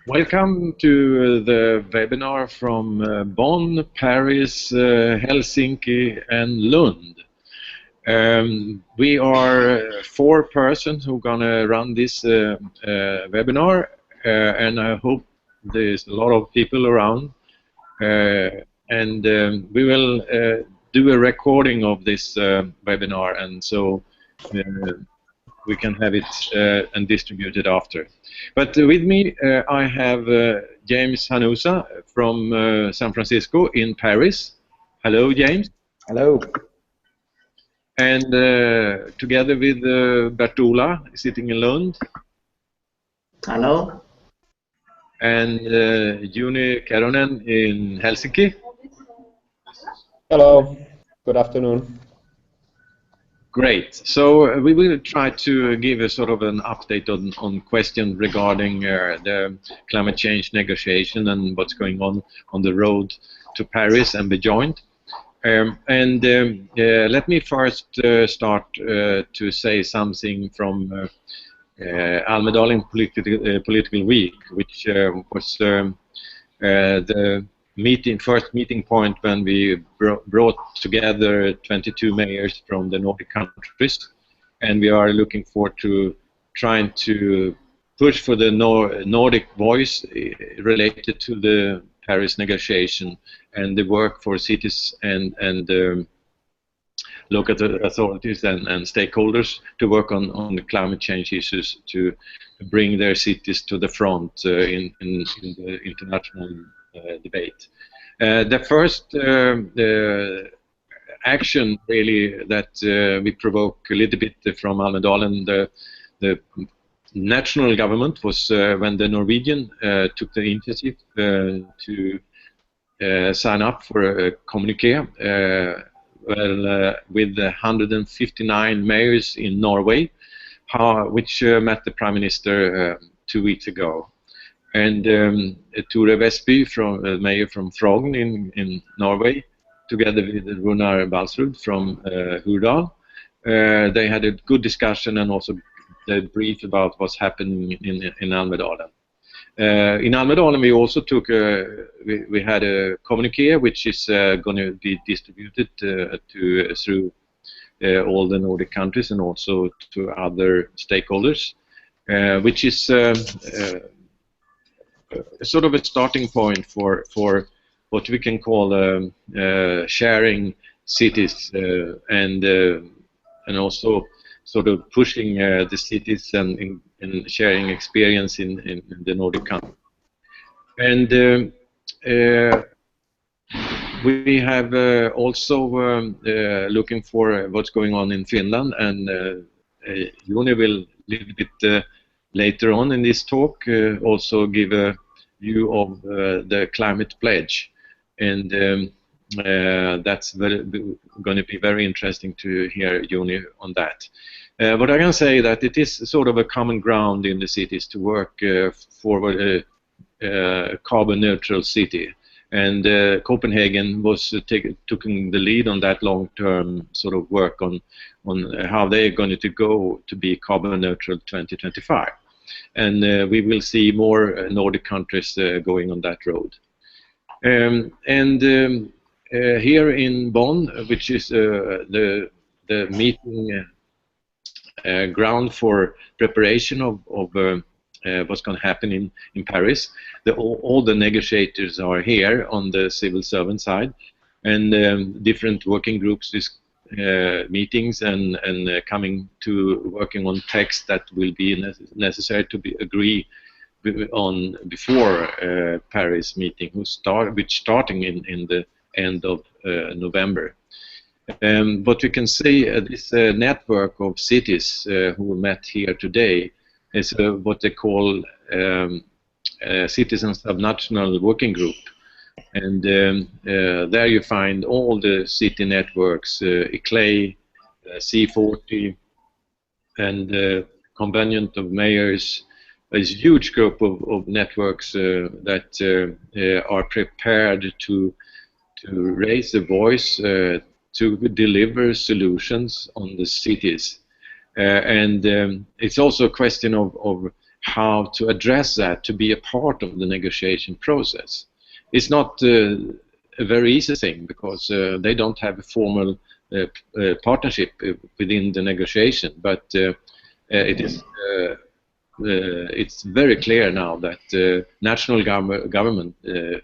Welcome to the webinar from Bonn, Paris, Helsinki and Lund. We are 4 persons who are going to run this webinar, and I hope there's a lot of people around. And we will do a recording of this webinar, and so we can have it and distribute it after. But with me I have James Hanusa from San Francisco in Paris. Hello, James. Hello. And together with Bert-Ola sitting in Lund. Hello. And Juni Keronen in Helsinki. Hello. Good afternoon. Great. So we will try to give a sort of an update on questions regarding the climate change negotiation and what's going on the road to Paris and beyond. Let me first start to say something from Almedalen Political Week, which was the first meeting point when we brought together 22 mayors from the Nordic countries, and we are looking forward to trying to push for the Nordic voice related to the Paris negotiation and the work for cities and local authorities and stakeholders to work on the climate change issues, to bring their cities to the front in the international debate. The first action really that we provoke a little bit from Almedalen, the national government, was when the Norwegian took the initiative to sign up for a communique with 159 mayors in Norway, which met the Prime Minister 2 weeks ago. And Tore Vestby, mayor from Frogn in Norway, together with Runar Balsrud from Hurdal, they had a good discussion and also a brief about what's happening in Almedalen. In Almedalen, we also took we had a communique which is going to be distributed through all the Nordic countries and also to other stakeholders, which is sort of a starting point for what we can call sharing cities and also sort of pushing the cities and sharing experience in the Nordic countries. And we have also looking for what's going on in Finland, and Juni will a little bit later on in this talk also give a view of the climate pledge, and that's going to be very interesting to hear Juni on that. But I can say that it is sort of a common ground in the cities to work for a carbon neutral city, and Copenhagen was taking the lead on that long-term sort of work on how they're going to go to be carbon neutral 2025. And we will see more Nordic countries going on that road. Here in Bonn, which is the meeting ground for preparation of what's going to happen in Paris, all the negotiators are here on the civil servant side, and different working groups is meetings and coming to working on text that will be necessary to be agreed on before Paris meeting, which starting in the end of November. But we can see this network of cities who met here today is what they call Citizen Subnational Working Group. And there you find all the city networks, ICLEI, C40, and Convenient of Mayors. There's a huge group of networks that are prepared to raise the voice, to deliver solutions on the cities. And it's also a question of how to address that to be a part of the negotiation process. It's not a very easy thing because they don't have a formal partnership within the negotiation, but it's very clear now that national government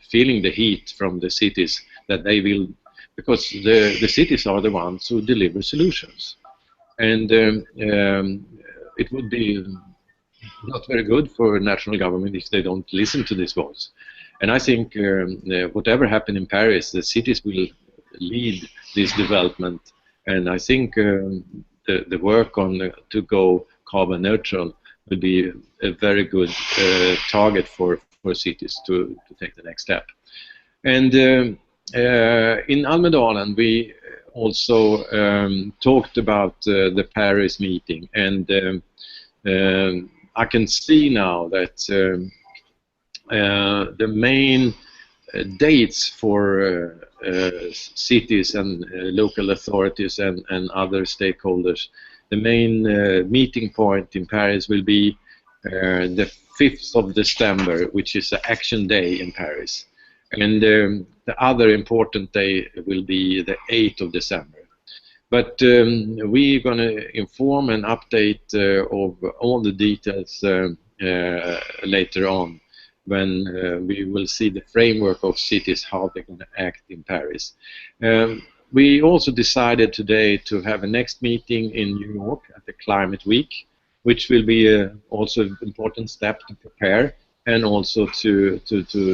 feeling the heat from the cities that they will, because the cities are the ones who deliver solutions, and it would be not very good for national government if they don't listen to this voice. And I think whatever happens in Paris, the cities will lead this development, and I think the work on to go carbon neutral will be a very good target for cities to take the next step. And in Almedalen we also talked about the Paris meeting, and I can see now that the main dates for cities and local authorities and other stakeholders, the main meeting point in Paris will be the 5th of December, which is the Action Day in Paris. And the other important day will be the 8th of December. But we're going to inform and update of all the details later on, when we will see the framework of cities, how they're going to act in Paris. We also decided today to have a next meeting in New York at the Climate Week, which will be also an important step to prepare and also to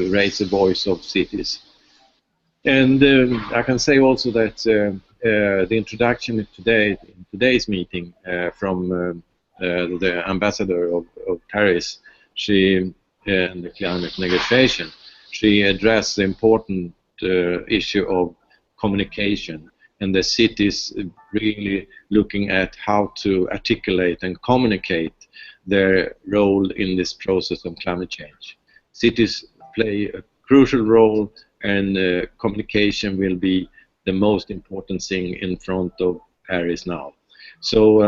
raise the voice of cities. And I can say also that the introduction today, in today's meeting from the ambassador of Paris, she in the climate negotiation, she addressed the important issue of communication, and the cities really looking at how to articulate and communicate their role in this process of climate change. Cities play a crucial role, and communication will be the most important thing in front of Paris now. So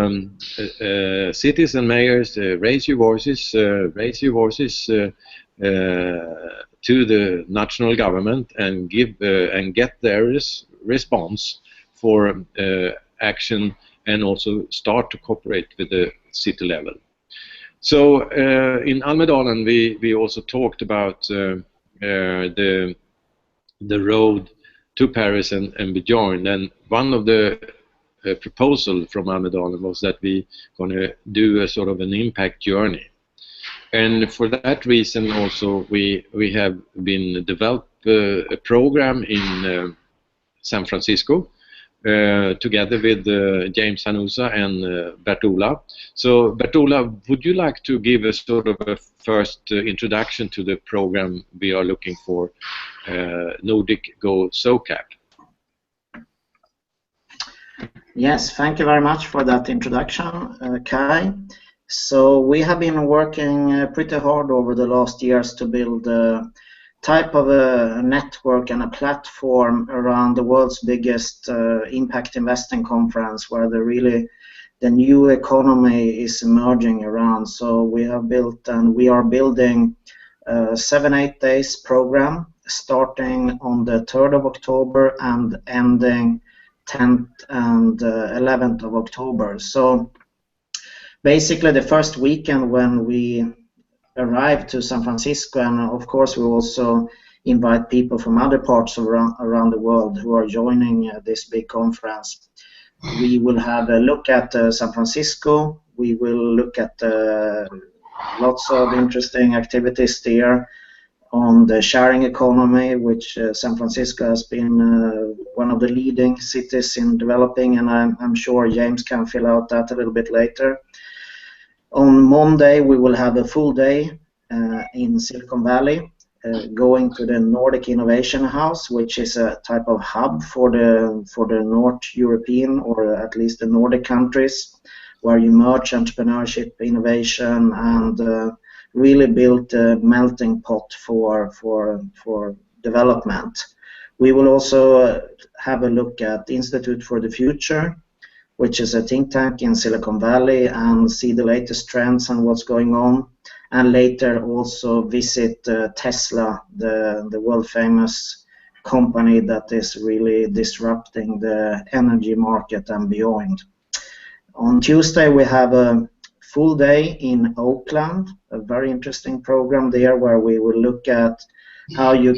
cities and mayors, raise your voices to the national government and give and get their response for action, and also start to cooperate with the city level. So in Almedalen we also talked about the road to Paris and beyond, and one of the proposal from Almedalen was that we going to do a sort of an impact journey, and for that reason also we have been developed a program in San Francisco together with James Hanusa and Bert-Ola. So Bert-Ola, would you like to give a sort of a first introduction to the program we are looking for, Nordic Go SOCAP? Yes, thank you very much for that introduction, Kai. So we have been working pretty hard over the last years to build a type of a network and a platform around the world's biggest impact investing conference, where the new economy is emerging around. So we have built, and we are building a 7-8 days program starting on the 3rd of October and ending 10th and 11th of October. So basically the first weekend when we arrive to San Francisco, and of course we also invite people from other parts around the world who are joining this big conference. We will have a look at San Francisco. We will look at lots of interesting activities there on the sharing economy, which San Francisco has been one of the leading cities in developing, and I'm sure James can fill out that a little bit later. On Monday we will have a full day in Silicon Valley, going to the Nordic Innovation House, which is a type of hub for the North European, or at least the Nordic countries, where you merge entrepreneurship, innovation, and really build a melting pot for development. We will also have a look at the Institute for the Future, which is a think tank in Silicon Valley, and see the latest trends and what's going on. and later also visit Tesla, the world famous company that is really disrupting the energy market and beyond. On Tuesday we have a full day in Oakland, a very interesting program there where we will look at how you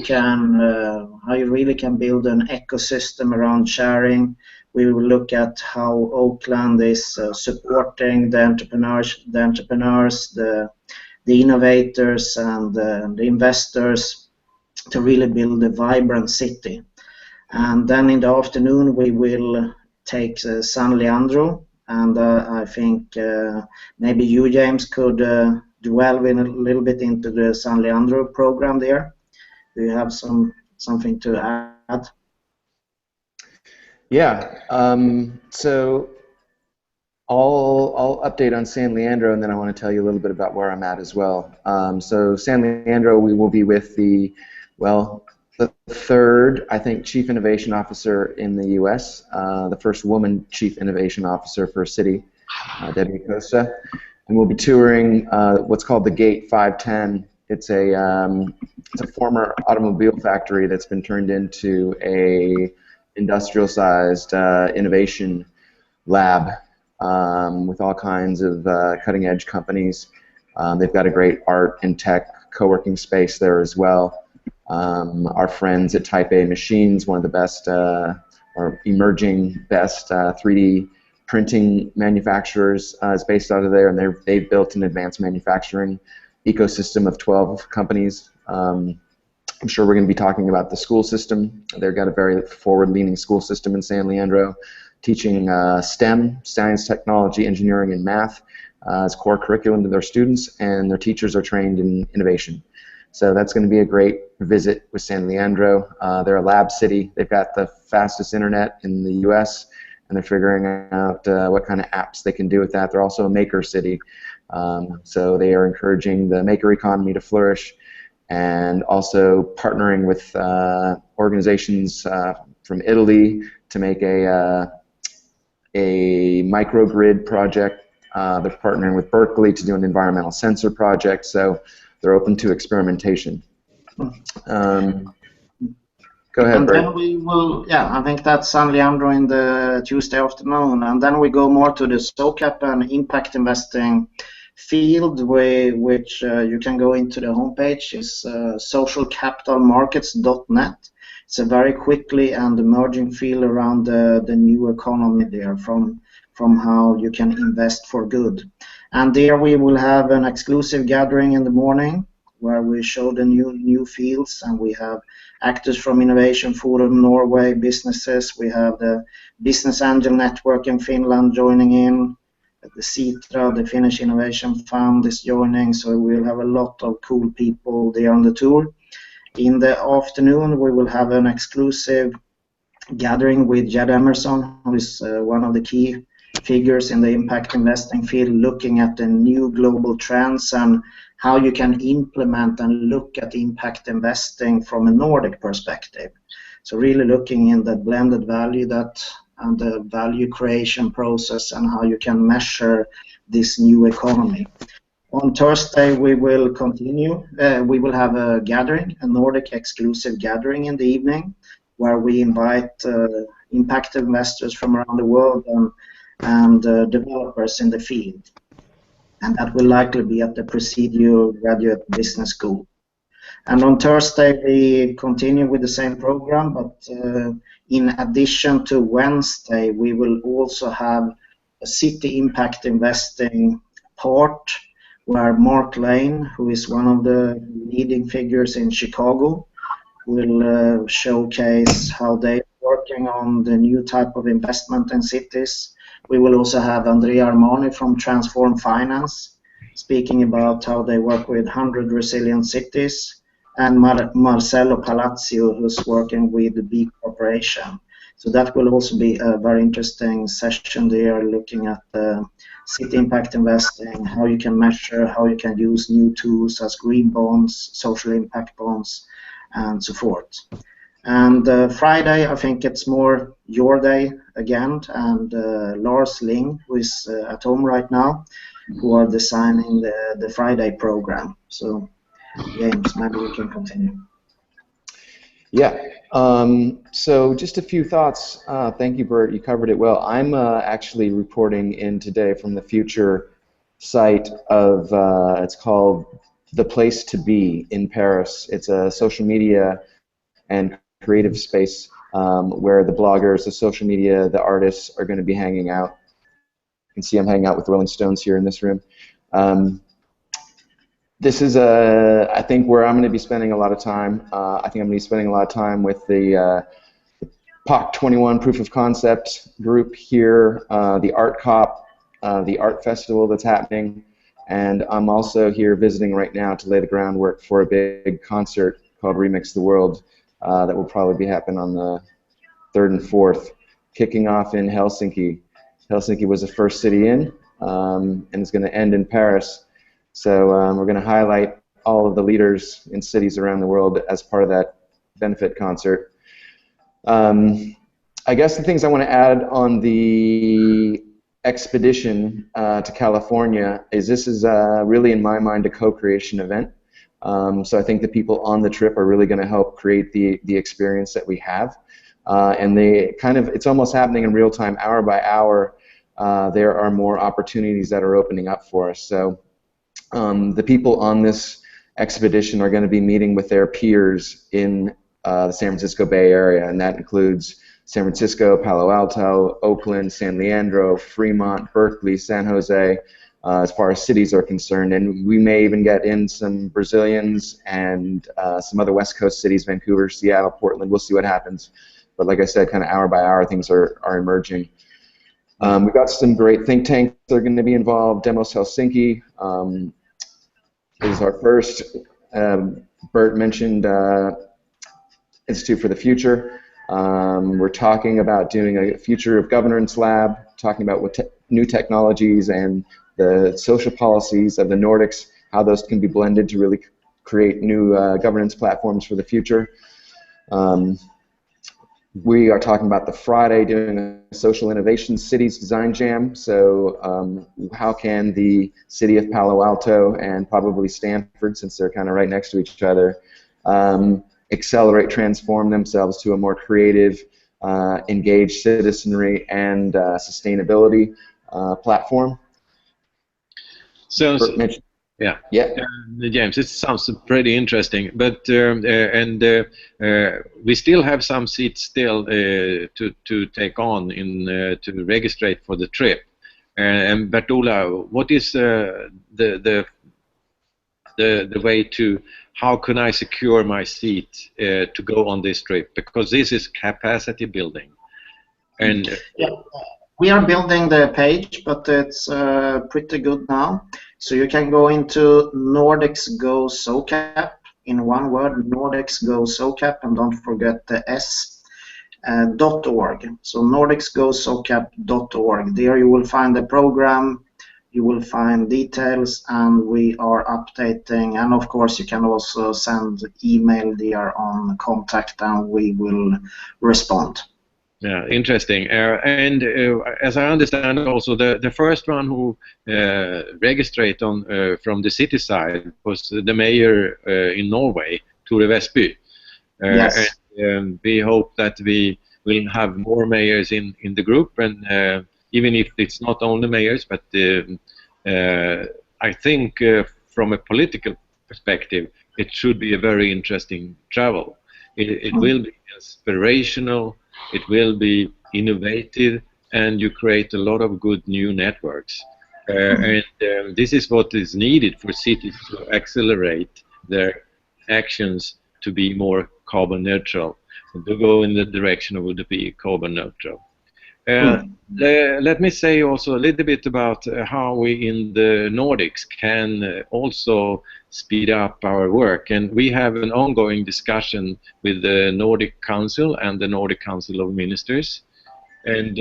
really can build an ecosystem around sharing. We will look at how Oakland is supporting the entrepreneurs, the innovators, and the investors to really build a vibrant city. And then in the afternoon we will take San Leandro, and I think maybe you, James, could delve in a little bit into the San Leandro program there. Do you have something to add? Yeah. So I'll update on San Leandro, and then I want to tell you a little bit about where I'm at as well. So San Leandro, we will be with the third, I think, Chief Innovation Officer in the U.S., the first woman Chief Innovation Officer for a city, Debbie Costa, and we'll be touring what's called the Gate 510. It's a former automobile factory that's been turned into a industrial-sized innovation lab with all kinds of cutting-edge companies. They've got a great art and tech co-working space there as well. Our friends at Type A Machines, one of the best or emerging best 3D printing manufacturers, is based out of there, and they've built an advanced manufacturing ecosystem of 12 companies. I'm sure we're going to be talking about the school system. They've got a very forward-leaning school system in San Leandro, teaching STEM, science, technology, engineering, and math as core curriculum to their students, and their teachers are trained in innovation. So that's going to be a great visit with San Leandro. They're a lab city. They've got the fastest internet in the U.S., and they're figuring out what kind of apps they can do with that. They're also a maker city. So they are encouraging the maker economy to flourish, and also partnering with organizations from Italy to make a microgrid project. They're partnering with Berkeley to do an environmental sensor project, so they're open to experimentation. Go ahead, and Bert. then we will, I think that's San Leandro in the Tuesday afternoon, and then we go more to the SOCAP and impact investing field, which you can go into the homepage. Is socialcapitalmarkets.net. It's a very quickly and emerging field around the new economy there, from how you can invest for good. And there we will have an exclusive gathering in the morning where we show the new fields, and we have actors from Innovation Forum Norway, businesses. We have the Business Angel Network in Finland joining in. The Citra, the Finnish Innovation Fund, is joining, so we'll have a lot of cool people there on the tour. In the afternoon, we will have an exclusive gathering with Jed Emerson, who is one of the key figures in the impact investing field, looking at the new global trends and how you can implement and look at impact investing from a Nordic perspective. So really looking in the blended value and the value creation process and how you can measure this new economy. On Thursday we will continue. We will have a gathering, a Nordic exclusive gathering in the evening, where we invite impact investors from around the world and developers in the field. And that will likely be at the Presidio Graduate Business School. And on Thursday we continue with the same program, but in addition to Wednesday, we will also have a city impact investing part where Mark Lane, who is one of the leading figures in Chicago, will showcase how they're working on the new type of investment in cities. We will also have Andrea Armani from Transform Finance speaking about how they work with 100 resilient cities, and Marcelo Palacio, who's working with the B Corporation. So that will also be a very interesting session there, looking at city impact investing, how you can measure, how you can use new tools as green bonds, social impact bonds, and so forth. And Friday, I think it's more your day again, and Lars Ling, who is at home right now, who are designing the Friday program. So, James, maybe we can continue. Yeah. So just a few thoughts. Thank you, Bert. You covered it well. I'm actually reporting in today from the future site of, it's called The Place to Be in Paris. It's a social media and creative space where the bloggers, the social media, the artists are going to be hanging out. You can see I'm hanging out with the Rolling Stones here in this room. This is, I think, where I'm going to be spending a lot of time. I think I'm going to be spending a lot of time with the COP21 Proof of Concept group here, the Art COP, the art festival that's happening, and I'm also here visiting right now to lay the groundwork for a big concert called Remix the World that will probably be happening on the 3rd and 4th, kicking off in Helsinki. Helsinki was the first city in, and it's going to end in Paris. So we're going to highlight all of the leaders in cities around the world as part of that benefit concert. I guess the things I want to add on the expedition to California is this is really, in my mind, a co-creation event. So I think the people on the trip are really going to help create the experience that we have. And it's almost happening in real time, hour by hour. There are more opportunities that are opening up for us. So the people on this expedition are going to be meeting with their peers in the San Francisco Bay Area, and that includes San Francisco, Palo Alto, Oakland, San Leandro, Fremont, Berkeley, San Jose, as far as cities are concerned. And we may even get in some Brazilians and some other West Coast cities, Vancouver, Seattle, Portland. We'll see what happens. But like I said, kind of hour by hour, things are emerging. We've got some great think tanks that are going to be involved. Demos Helsinki is our first. Bert mentioned Institute for the Future. We're talking about doing a Future of Governance Lab, talking about what new technologies and the social policies of the Nordics, how those can be blended to really create new governance platforms for the future. We are talking about the Friday doing a Social Innovation Cities Design Jam. So how can the city of Palo Alto and probably Stanford, since they're kind of right next to each other, accelerate, transform themselves to a more creative, engaged citizenry and sustainability platform? So yeah. James, it sounds pretty interesting, but we still have some seats still to take on to register for the trip. And Bert-Ola, what is the way to, how can I secure my seat to go on this trip? Because this is capacity building. And yeah, we are building the page, but it's pretty good now. So you can go into Nordics Go SoCap, in one word, Nordics Go SoCap, and don't forget the S, .org. So nordicsgosocap.org. There you will find the program, you will find details, and we are updating. And of course, you can also send email there on contact, and we will respond. Yeah, interesting. And as I understand, also the first one who registered on from the city side was the mayor in Norway, Tore Vestby. Yes. And we hope that we will have more mayors in the group, and even if it's not only mayors, but I think from a political perspective, it should be a very interesting travel. It will be inspirational. It will be innovative, and you create a lot of good new networks. And this is what is needed for cities to accelerate their actions to be more carbon neutral, and to go in the direction of to be carbon neutral. Let me say also a little bit about how we in the Nordics can also speed up our work, and we have an ongoing discussion with the Nordic Council and the Nordic Council of Ministers, and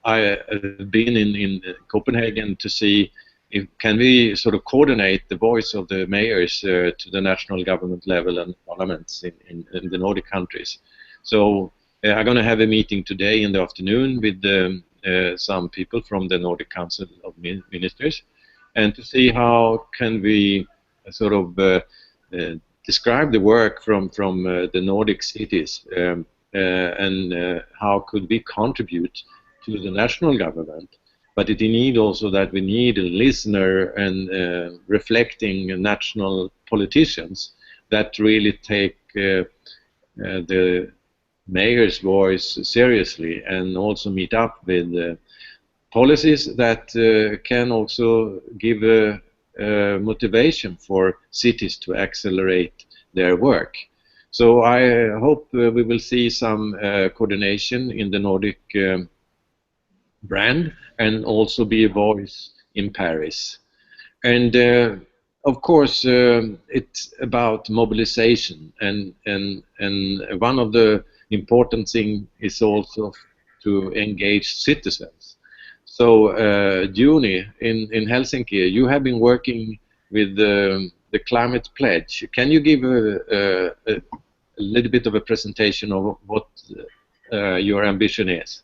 I have been in Copenhagen to see if can we sort of coordinate the voice of the mayors to the national government level and parliaments in the Nordic countries. So I'm going to have a meeting today in the afternoon with the some people from the Nordic Council of Ministers, and to see how can we sort of describe the work from the Nordic cities, and how could we contribute to the national government. But it need also that we need a listener and reflecting national politicians that really take the mayor's voice seriously, and also meet up with policies that can also give a motivation for cities to accelerate their work. So I hope we will see some coordination in the Nordic brand, and also be a voice in Paris. And of course, it's about mobilization, and one of the important things is also to engage citizens. So, Juni, in Helsinki, you have been working with the climate pledge. Can you give a little bit of a presentation of what your ambition is?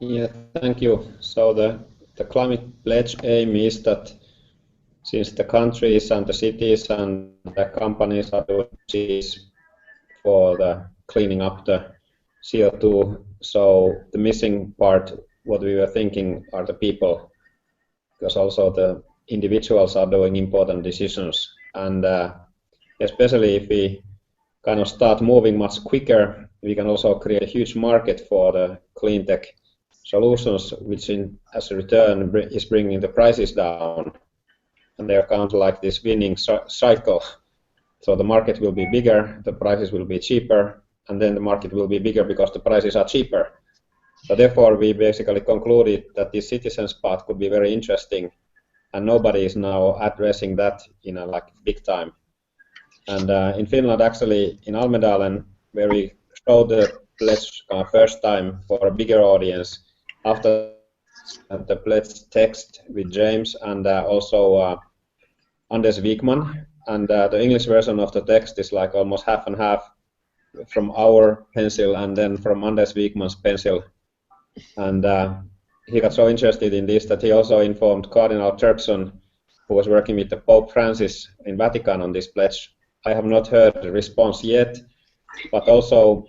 Yeah, thank you. So the climate pledge aim is that since the countries and the cities and the companies are doing this for the cleaning up the CO2, so the missing part, what we were thinking, are the people, because also the individuals are doing important decisions, and especially if we kind of start moving much quicker, we can also create a huge market for the clean tech solutions, which as a return is bringing the prices down, and they're kind of like this winning cycle. So the market will be bigger, the prices will be cheaper, and then the market will be bigger because the prices are cheaper. So therefore, we basically concluded that this citizens part could be very interesting, and nobody is now addressing that in a big time. And in Finland, actually, in Almedalen, where we showed the pledge first time for a bigger audience, after the pledge text with James and also Anders Wikman, and the English version of the text is like almost half and half from our pencil and then from Anders Wikman's pencil. And he got so interested in this that he also informed Cardinal Turkson, who was working with the Pope Francis in Vatican on this pledge. I have not heard the response yet, but also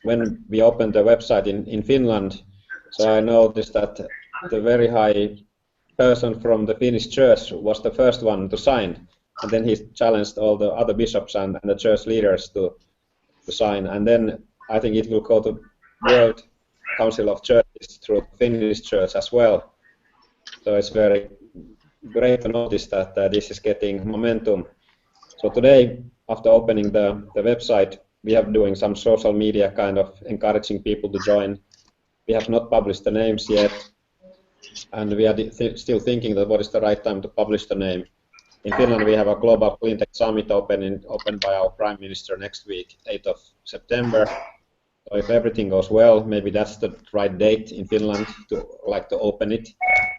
when we opened the website in Finland, so I noticed that the very high person from the Finnish church was the first one to sign, and then he challenged all the other bishops and the church leaders to sign, and then I think it will go to World Council of Churches through the Finnish church as well. So it's very great to notice that this is getting momentum. So today, after opening the website, we are doing some social media kind of encouraging people to join. We have not published the names yet, and we are still thinking that what is the right time to publish the name. In Finland, we have a Global Clean Tech Summit opened by our Prime Minister next week, 8th of September. So if everything goes well, maybe that's the right date in Finland to open it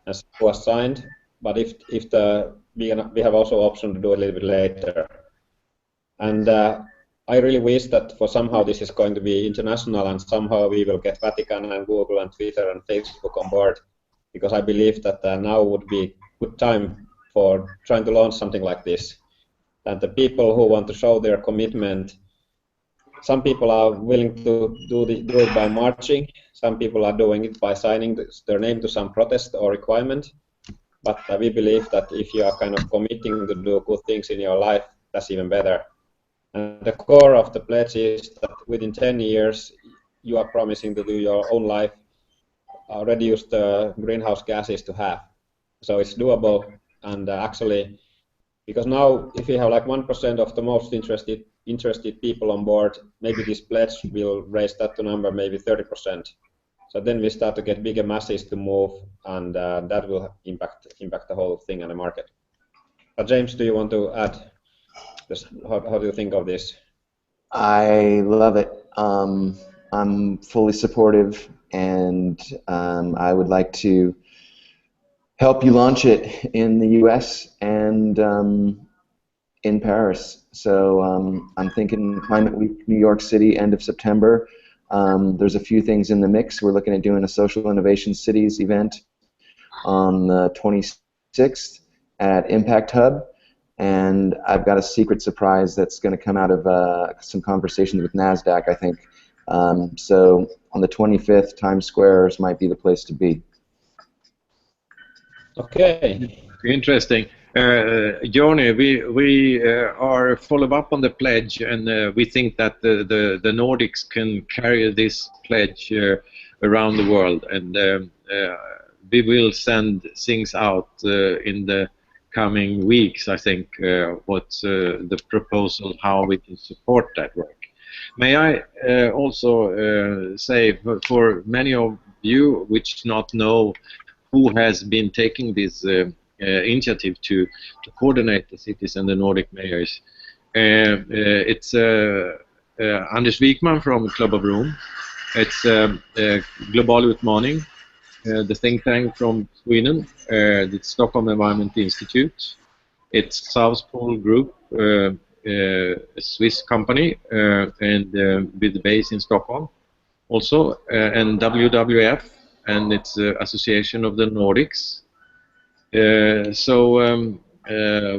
and see who has signed. But if we have also option to do a little bit later. And I really wish that for somehow this is going to be international, and somehow we will get Vatican and Google and Twitter and Facebook on board, because I believe that now would be a good time for trying to launch something like this. And the people who want to show their commitment, some people are willing to do it by marching, some people are doing it by signing their name to some protest or requirement, but we believe that if you are kind of committing to do good things in your life, that's even better. And the core of the pledge is that within 10 years, you are promising to do your own life, reduce the greenhouse gases to half. So it's doable, and actually, because now if you have like 1% of the most interested people on board, maybe this pledge will raise that to number maybe 30%. So then we start to get bigger masses to move, and that will impact the whole thing and the market. But James, do you want to add? How do you think of this? I love it. I'm fully supportive, and I would like to help you launch it in the US and in Paris. So I'm thinking Climate Week, New York City, end of September. There's a few things in the mix. We're looking at doing a Social Innovation Cities event on the 26th at Impact Hub, and I've got a secret surprise that's going to come out of some conversations with NASDAQ, I think. So on the 25th, Times Square might be the place to be. Okay. Interesting. Johnny, we are follow up on the pledge, and we think that the Nordics can carry this pledge around the world, and we will send things out in the coming weeks, I think, what's the proposal, how we can support that work. May I also say, for many of you which not know who has been taking this initiative to coordinate the cities and the Nordic mayors, it's Anders Wikman from Club of Rome, it's Global Utmaning, the think tank from Sweden, the Stockholm Environment Institute, it's South Pole Group, a Swiss company, and with base in Stockholm also, and WWF, and it's Association of the Nordics. So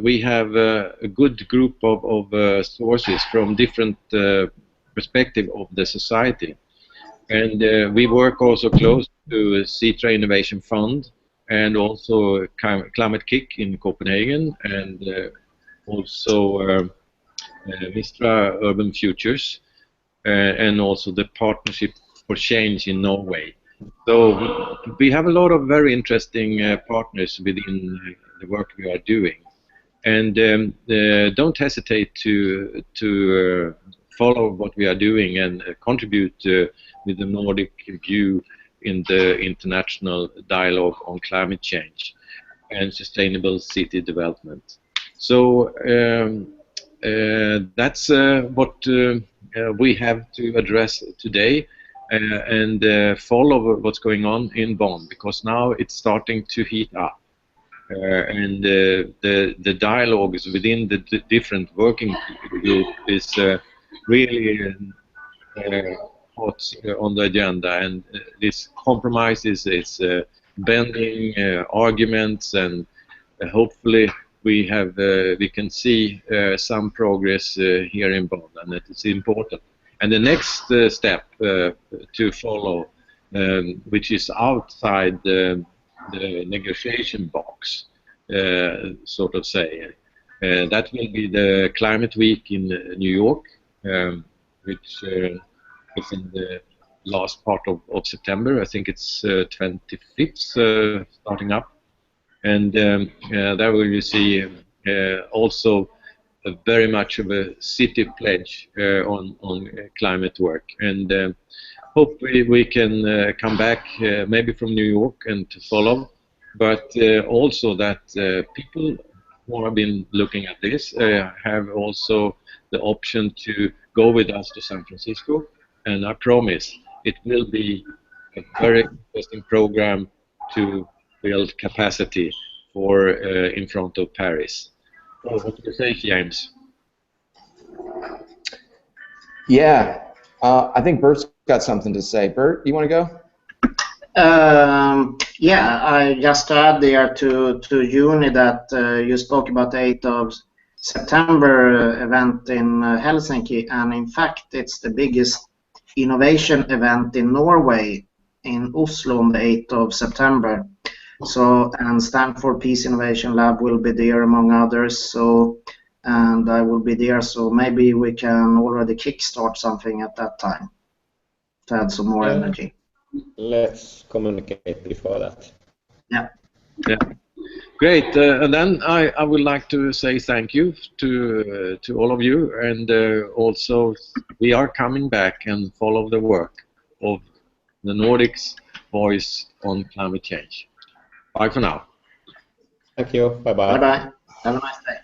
we have a good group of sources from different perspectives of the society. And we work also close to Citra Innovation Fund and also Climate Kick in Copenhagen, and also Mistra Urban Futures, and also the Partnership for Change in Norway. So we have a lot of very interesting partners within the work we are doing, and don't hesitate to follow what we are doing and contribute with the Nordic view in the international dialogue on climate change and sustainable city development. So that's what we have to address today. And follow what's going on in Bonn, because now it's starting to heat up, and the dialogues within the different working group is really hot on the agenda, and this compromise is bending arguments, and hopefully we can see some progress here in Bonn, and it is important. And the next step to follow, which is outside the negotiation box, sort of say, that will be the Climate Week in New York, which is in the last part of September. I think it's 25th starting up. And there we will see also very much of a city pledge on climate work, and hopefully we can come back maybe from New York and to follow, but also that people who have been looking at this have also the option to go with us to San Francisco, and I promise it will be a very interesting program to build capacity for in front of Paris. What do you say, James? Yeah, I think Bert's got something to say. Bert, you want to go? Yeah, I just add there to Juni that you spoke about the 8th of September event in Helsinki, and in fact it's the biggest innovation event in Norway in Oslo on the 8th of September. So, and Stanford Peace Innovation Lab will be there among others, so, and I will be there, so maybe we can already kickstart something at that time to add some more energy. Let's communicate before that. Yeah. Yeah. Great, and then I would like to say thank you to all of you, and also we are coming back and follow the work of the Nordics voice on climate change. Bye for now. Thank you. Bye-bye. Bye-bye. Have a nice day.